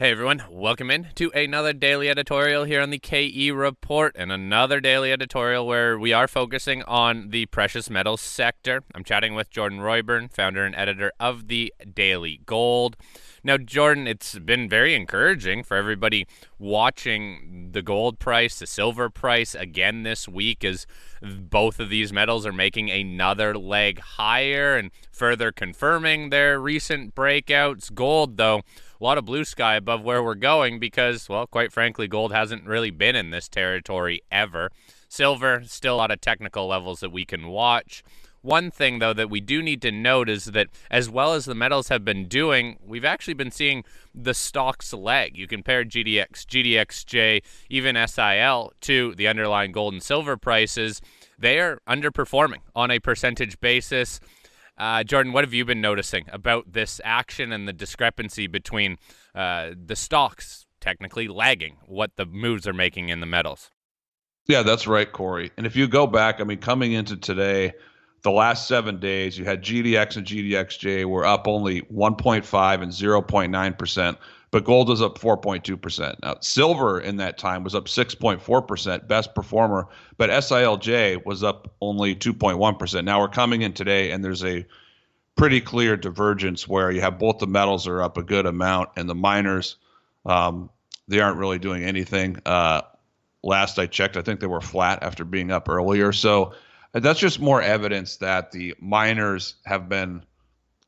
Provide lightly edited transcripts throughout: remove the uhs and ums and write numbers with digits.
Hey everyone, welcome in to another daily editorial here on the KE Report, and another daily editorial where we are focusing on the precious metals sector. I'm chatting with Jordan Roy-Byrne, founder and editor of the Daily Gold. Now, Jordan, it's been very encouraging for everybody watching the gold price, the silver price again this week, as both of these metals are making another leg higher and further confirming their recent breakouts. Gold, though, a lot of blue sky above where we're going because, well, quite frankly, gold hasn't really been in this territory ever. Silver, still a lot of technical levels that we can watch. One thing, though, that we do need to note is that as well as the metals have been doing, we've actually been seeing the stocks lag. You compare GDX, GDXJ, even SIL to the underlying gold and silver prices. They are underperforming on a percentage basis. Jordan, what have you been noticing about this action and the discrepancy between the stocks technically lagging what the moves are making in the metals? Yeah, that's right, Corey. And if you go back, coming into today, the last 7 days, you had GDX and GDXJ were up only 1.5 and 0.9%, but gold was up 4.2%. Now, silver in that time was up 6.4%, best performer, but SILJ was up only 2.1%. Now we're coming in today, and there's a pretty clear divergence where you have both the metals are up a good amount, and the miners, they aren't really doing anything. Last I checked, I think they were flat after being up earlier. So that's just more evidence that the miners have been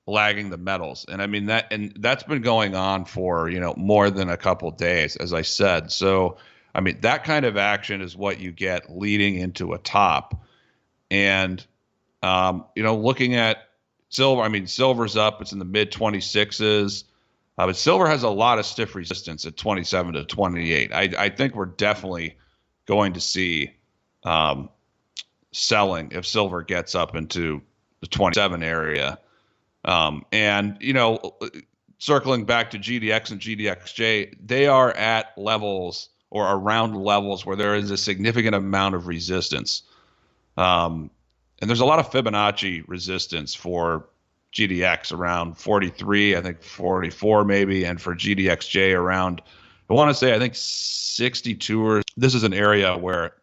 lagging the metals. And that's been going on for, more than a couple of days, as I said. So, that kind of action is what you get leading into a top. And, looking at silver, silver's up, it's in the mid 26s. But silver has a lot of stiff resistance at 27 to 28. I think we're definitely going to see selling if silver gets up into the 27 area. Circling back to GDX and GDXJ, they are at levels or around levels where there is a significant amount of resistance. And there's a lot of Fibonacci resistance for GDX around 43, I think 44 maybe, and for GDXJ around, I want to say, I think 62. Or this is an area where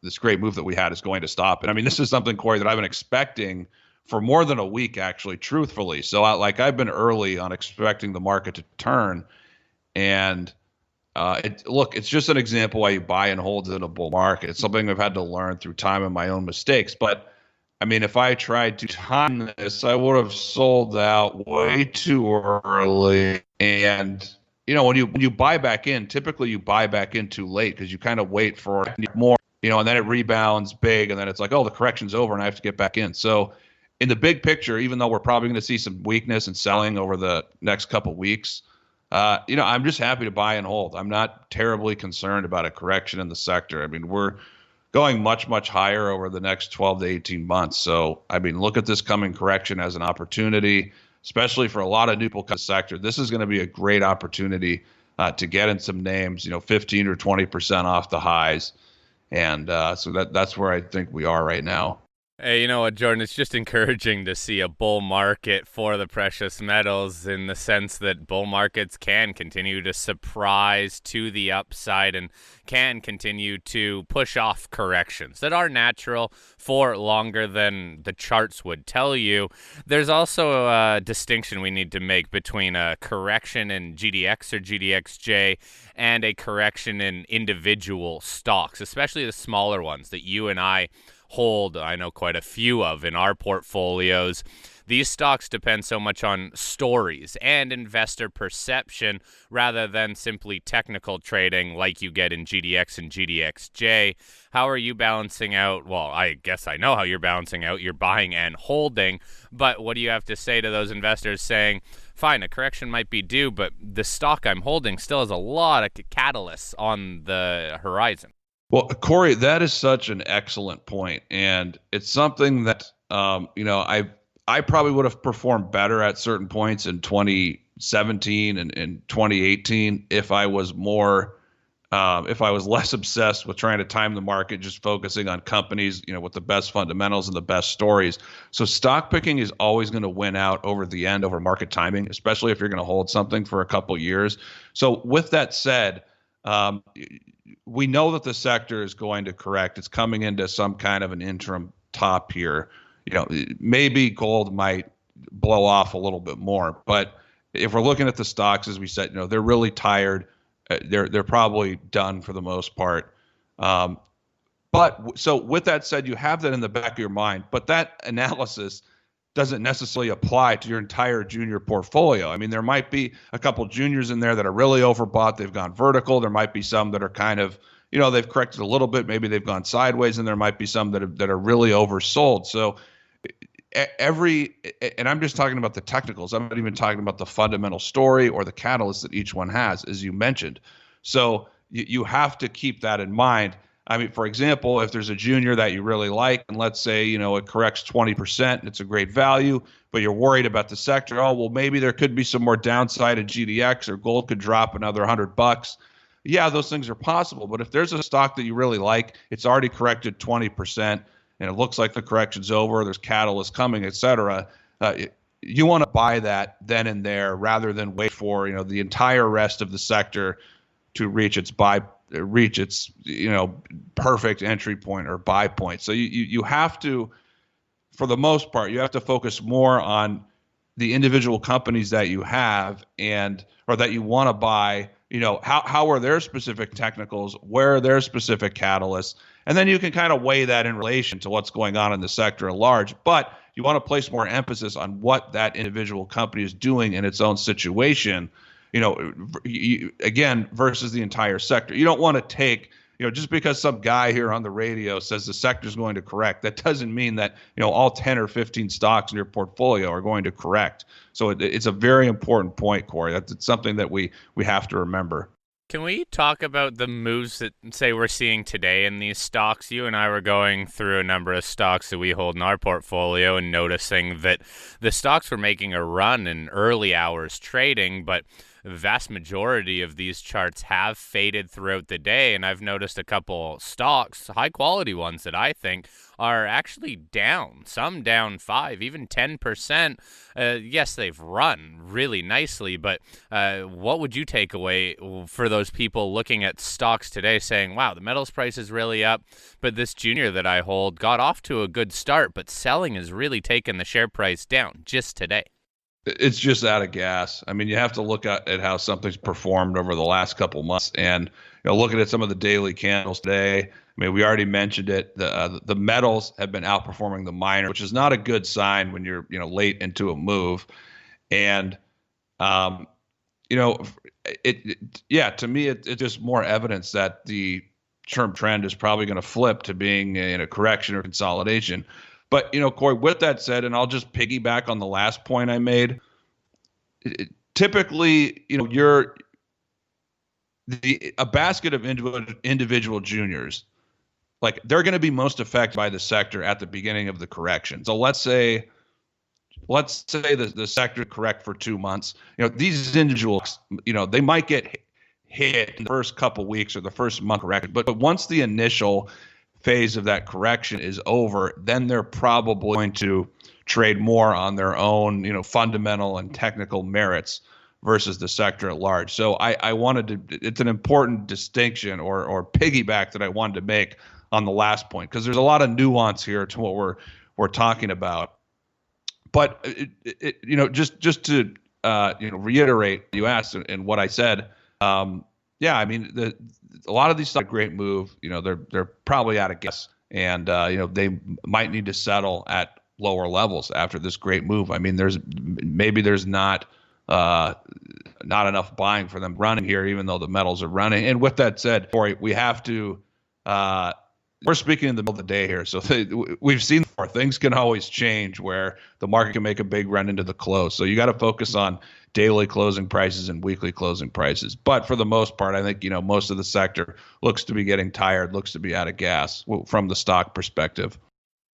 this great move that we had is going to stop. And this is something, Corey, that I've been expecting for more than a week, actually, truthfully. So I've been early on expecting the market to turn. And it's just an example why you buy and hold in a bull market. It's something I've had to learn through time and my own mistakes. But if I tried to time this, I would have sold out way too early. And when you buy back in, typically you buy back in too late because you kind of wait for more, and then it rebounds big, and then it's like, oh, the correction's over, and I have to get back in. So, in the big picture, even though we're probably going to see some weakness and selling over the next couple weeks, I'm just happy to buy and hold. I'm not terribly concerned about a correction in the sector. We're going much, much higher over the next 12 to 18 months. So, look at this coming correction as an opportunity, especially for a lot of new people in the sector. This is going to be a great opportunity to get in some names, 15 or 20% off the highs. And so that's where I think we are right now. Hey, you know what, Jordan? It's just encouraging to see a bull market for the precious metals in the sense that bull markets can continue to surprise to the upside and can continue to push off corrections that are natural for longer than the charts would tell you. There's also a distinction we need to make between a correction in GDX or GDXJ and a correction in individual stocks, especially the smaller ones that you and I hold, I know quite a few of in our portfolios. These stocks depend so much on stories and investor perception rather than simply technical trading like you get in GDX and GDXJ. How are you balancing out? Well, I guess I know how you're balancing out your buying and holding, but what do you have to say to those investors saying, fine, a correction might be due, but the stock I'm holding still has a lot of catalysts on the horizon? Well, Corey, that is such an excellent point, and it's something that I probably would have performed better at certain points in 2017 and 2018 if I was more if I was less obsessed with trying to time the market, just focusing on companies, with the best fundamentals and the best stories. So stock picking is always going to win out over the end over market timing, especially if you're going to hold something for a couple years. So with that said, um, we know that the sector is going to correct. It's coming into some kind of an interim top here. Maybe gold might blow off a little bit more, but if we're looking at the stocks, as we said, they're really tired. They're probably done for the most part. But so with that said, you have that in the back of your mind, but that analysis doesn't necessarily apply to your entire junior portfolio. I mean, there might be a couple juniors in there that are really overbought. They've gone vertical. There might be some that are kind of, they've corrected a little bit. Maybe they've gone sideways, and there might be some that are really oversold. So and I'm just talking about the technicals. I'm not even talking about the fundamental story or the catalyst that each one has, as you mentioned. So you have to keep that in mind. I mean, for example, if there's a junior that you really like, and let's say, it corrects 20%, and it's a great value, but you're worried about the sector. Oh, well, maybe there could be some more downside in GDX, or gold could drop another $100. Yeah, those things are possible. But if there's a stock that you really like, it's already corrected 20%, and it looks like the correction's over, there's catalyst coming, et cetera. You want to buy that then and there rather than wait for, the entire rest of the sector to reach its perfect entry point or buy point. So you have to, for the most part, you have to focus more on the individual companies that you have or that you want to buy. How are their specific technicals, where are their specific catalysts, and then you can kind of weigh that in relation to what's going on in the sector at large. But you want to place more emphasis on what that individual company is doing in its own situation, again, versus the entire sector. You don't want to take, just because some guy here on the radio says the sector is going to correct, that doesn't mean that, all 10 or 15 stocks in your portfolio are going to correct. So it's a very important point, Corey. That's something that we have to remember. Can we talk about the moves that, say, we're seeing today in these stocks? You and I were going through a number of stocks that we hold in our portfolio and noticing that the stocks were making a run in early hours trading, but the vast majority of these charts have faded throughout the day, and I've noticed a couple stocks, high-quality ones that I think are actually down, some down 5, even 10%. Yes, they've run really nicely, but what would you take away for those people looking at stocks today saying, wow, the metals price is really up, but this junior that I hold got off to a good start, but selling has really taken the share price down just today? It's just out of gas. I mean, you have to look at how something's performed over the last couple months, and looking at some of the daily candles today. I mean, we already mentioned it. The metals have been outperforming the miners, which is not a good sign when you're late into a move. And you know, yeah, to me, it's just more evidence that the term trend is probably going to flip to being in a correction or consolidation. But, Corey, with that said, and I'll just piggyback on the last point I made, typically, a basket of individual juniors, like they're going to be most affected by the sector at the beginning of the correction. So let's say the sector correct for 2 months. These individuals, they might get hit in the first couple weeks or the first month correction, but once the initial phase of that correction is over, then they're probably going to trade more on their own, fundamental and technical merits versus the sector at large. So I wanted to, it's an important distinction or piggyback that I wanted to make on the last point, because there's a lot of nuance here to what we're talking about. But just to reiterate what you asked and what I said, yeah, I mean a lot of these stocks, great move. They're probably out of gas, and they might need to settle at lower levels after this great move. I mean, there's not enough buying for them running here, even though the metals are running. And with that said, Corey, we have to. We're speaking in the middle of the day here, so we've seen before, things can always change where the market can make a big run into the close. So you got to focus on daily closing prices and weekly closing prices. But for the most part, I think most of the sector looks to be getting tired, looks to be out of gas from the stock perspective.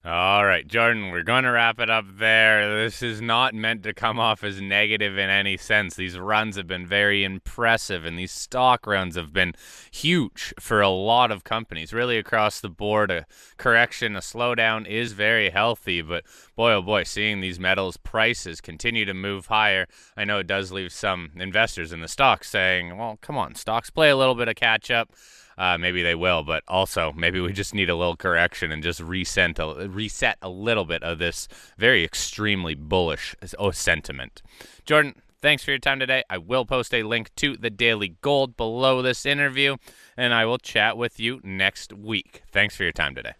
All right, Jordan, we're going to wrap it up there. This is not meant to come off as negative in any sense. These runs have been very impressive, and these stock runs have been huge for a lot of companies. Really across the board, a correction, a slowdown is very healthy, but boy, oh boy, seeing these metals prices continue to move higher, I know it does leave some investors in the stocks saying, well, come on, stocks play a little bit of catch up. Maybe they will, but also maybe we just need a little correction and just reset a little bit of this very extremely bullish sentiment. Jordan, thanks for your time today. I will post a link to the Daily Gold below this interview, and I will chat with you next week. Thanks for your time today.